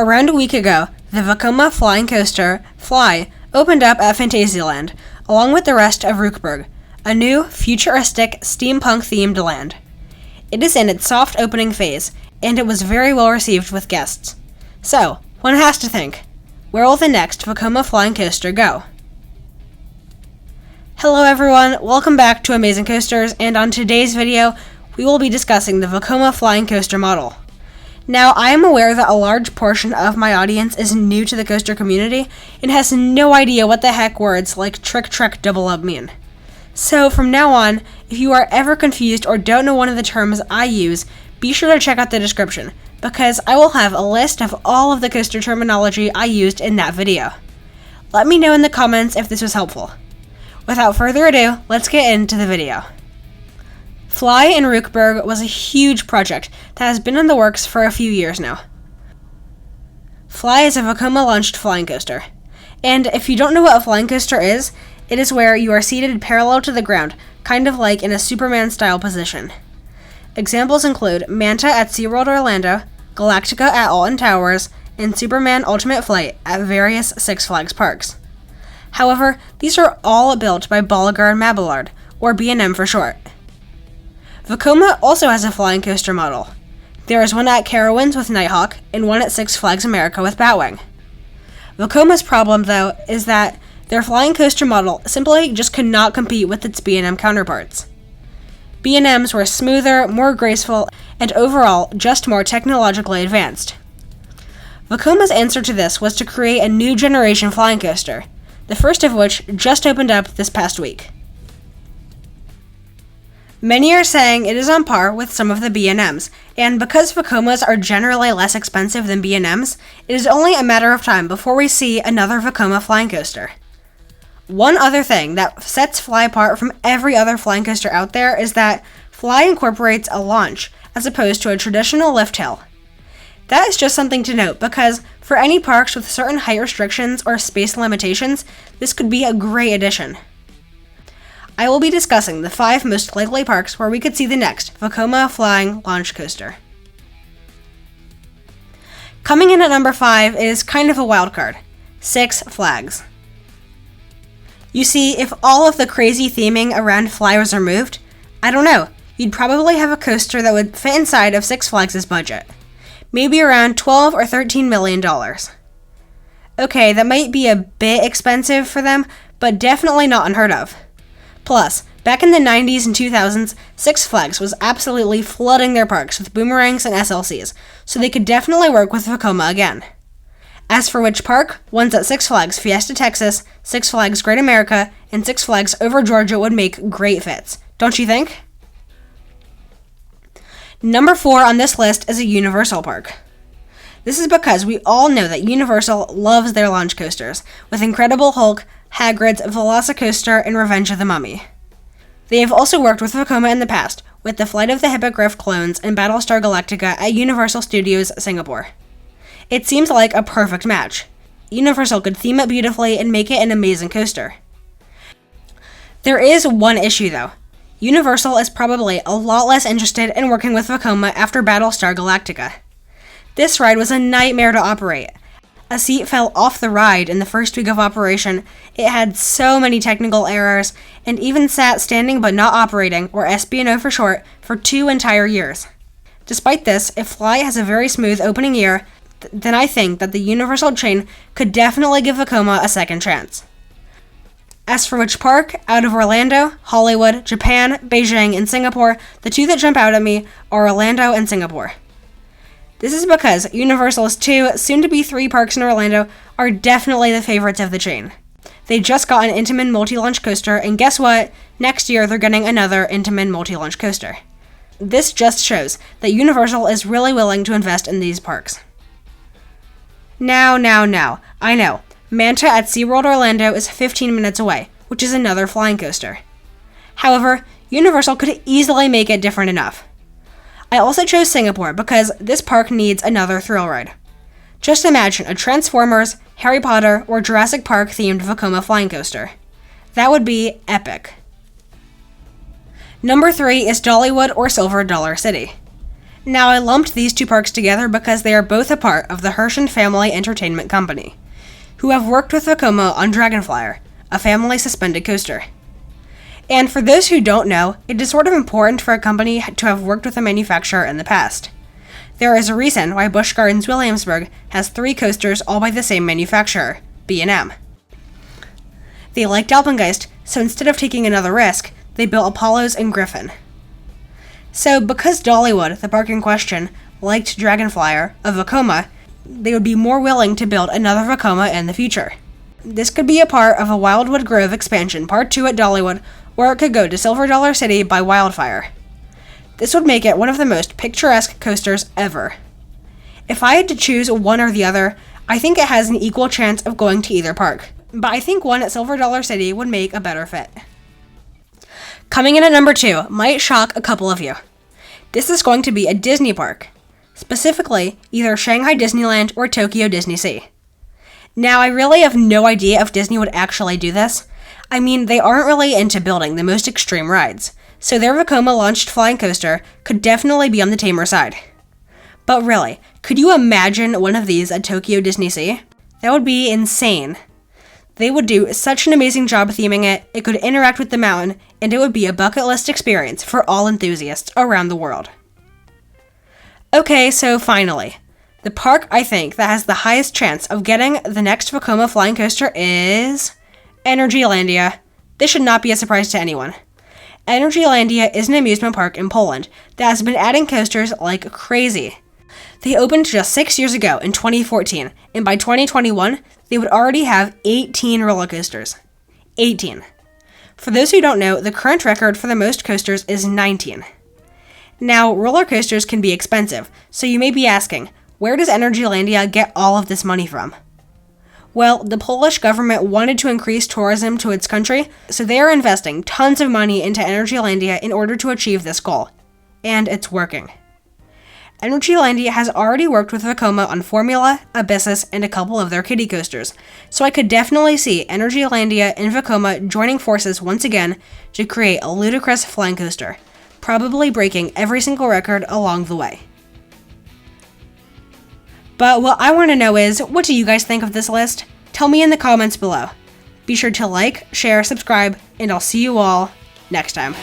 Around a week ago, the Vekoma Flying Coaster F.L.Y. opened up at Phantasialand, along with the rest of Rookburgh, a new, futuristic, steampunk-themed land. It is in its soft opening phase, and it was very well received with guests. So, one has to think, where will the next Vekoma Flying Coaster go? Hello everyone, welcome back to Amazing Coasters, and on today's video, we will be discussing the Vekoma Flying Coaster model. Now, I am aware that a large portion of my audience is new to the coaster community and has no idea what the heck words like trick, trek, double up mean. So from now on, if you are ever confused or don't know one of the terms I use, be sure to check out the description, because I will have a list of all of the coaster terminology I used in that video. Let me know in the comments if this was helpful. Without further ado, let's get into the video. F.L.Y. in Rookburgh was a huge project that has been in the works for a few years now. F.L.Y. is a Vekoma-launched flying coaster. And if you don't know what a flying coaster is, it is where you are seated parallel to the ground, kind of like in a Superman-style position. Examples include Manta at SeaWorld Orlando, Galactica at Alton Towers, and Superman Ultimate Flight at various Six Flags parks. However, these are all built by Bolliger & Mabillard, or B&M for short. Vekoma also has a flying coaster model. There is one at Carowinds with Nighthawk, and one at Six Flags America with Batwing. Vekoma's problem, though, is that their flying coaster model simply just could not compete with its B&M counterparts. B&Ms were smoother, more graceful, and overall just more technologically advanced. Vekoma's answer to this was to create a new generation flying coaster, the first of which just opened up this past week. Many are saying it is on par with some of the B&Ms, and because Vekomas are generally less expensive than B&Ms, it is only a matter of time before we see another Vekoma flying coaster. One other thing that sets F.L.Y. apart from every other flying coaster out there is that F.L.Y. incorporates a launch as opposed to a traditional lift hill. That is just something to note because for any parks with certain height restrictions or space limitations, this could be a great addition. I will be discussing the 5 most likely parks where we could see the next Vekoma flying launch coaster. Coming in at number 5 is kind of a wild card, Six Flags. You see, if all of the crazy theming around F.L.Y. was removed, I don't know, you'd probably have a coaster that would fit inside of Six Flags' budget. Maybe around $12 or $13 million. Okay, that might be a bit expensive for them, but definitely not unheard of. Plus, back in the 90s and 2000s, Six Flags was absolutely flooding their parks with boomerangs and SLCs, so they could definitely work with Vekoma again. As for which park, ones at Six Flags Fiesta Texas, Six Flags Great America, and Six Flags Over Georgia would make great fits, don't you think? Number 4 on this list is a Universal park. This is because we all know that Universal loves their launch coasters, with Incredible Hulk, Hagrid's Velocicoaster, and Revenge of the Mummy. They have also worked with Vekoma in the past, with the Flight of the Hippogriff clones and Battlestar Galactica at Universal Studios Singapore. It seems like a perfect match. Universal could theme it beautifully and make it an amazing coaster. There is one issue though. Universal is probably a lot less interested in working with Vekoma after Battlestar Galactica. This ride was a nightmare to operate. A seat fell off the ride in the first week of operation, it had so many technical errors, and even sat standing but not operating, or SB&O for short, for 2 entire years. Despite this, if F.L.Y. has a very smooth opening year, then I think that the Universal chain could definitely give Vekoma a second chance. As for which park, out of Orlando, Hollywood, Japan, Beijing, and Singapore, the 2 that jump out at me are Orlando and Singapore. This is because Universal's 2, soon-to-be 3 parks in Orlando are definitely the favorites of the chain. They just got an Intamin multi-launch coaster, and guess what? Next year they're getting another Intamin multi-launch coaster. This just shows that Universal is really willing to invest in these parks. Now, I know, Manta at SeaWorld Orlando is 15 minutes away, which is another flying coaster. However, Universal could easily make it different enough. I also chose Singapore because this park needs another thrill ride. Just imagine a Transformers, Harry Potter, or Jurassic Park themed Vekoma flying coaster. That would be epic. Number 3 is Dollywood or Silver Dollar City. Now, I lumped these two parks together because they are both a part of the Hirsch and Family Entertainment Company, who have worked with Vekoma on Dragonflyer, a family suspended coaster. And for those who don't know, it is sort of important for a company to have worked with a manufacturer in the past. There is a reason why Busch Gardens Williamsburg has 3 coasters all by the same manufacturer, B&M. They liked Alpengeist, so instead of taking another risk, they built Apollos and Griffin. So because Dollywood, the park in question, liked Dragonflyer of Vekoma, they would be more willing to build another Vekoma in the future. This could be a part of a Wildwood Grove expansion Part 2 at Dollywood, or it could go to Silver Dollar City by Wildfire. This would make it one of the most picturesque coasters ever. If I had to choose one or the other, I think it has an equal chance of going to either park, but I think one at Silver Dollar City would make a better fit. Coming in at number 2 might shock a couple of you. This is going to be a Disney park, specifically either Shanghai Disneyland or Tokyo Disney Sea. Now, I really have no idea if Disney would actually do this. I mean, they aren't really into building the most extreme rides, so their Vekoma-launched flying coaster could definitely be on the tamer side. But really, could you imagine one of these at Tokyo Disney Sea? That would be insane. They would do such an amazing job theming it could interact with the mountain, and it would be a bucket list experience for all enthusiasts around the world. Okay, so finally, the park I think that has the highest chance of getting the next Vekoma flying coaster is Energylandia. This should not be a surprise to anyone. Energylandia is an amusement park in Poland that has been adding coasters like crazy. They opened just 6 years ago in 2014, and by 2021, they would already have 18 roller coasters. 18. For those who don't know, the current record for the most coasters is 19. Now, roller coasters can be expensive, so you may be asking, where does Energylandia get all of this money from? Well, the Polish government wanted to increase tourism to its country, so they are investing tons of money into Energylandia in order to achieve this goal. And it's working. Energylandia has already worked with Vekoma on Formula, Abyssus, and a couple of their kiddie coasters, so I could definitely see Energylandia and Vekoma joining forces once again to create a ludicrous flying coaster, probably breaking every single record along the way. But what I want to know is, what do you guys think of this list? Tell me in the comments below. Be sure to like, share, subscribe, and I'll see you all next time.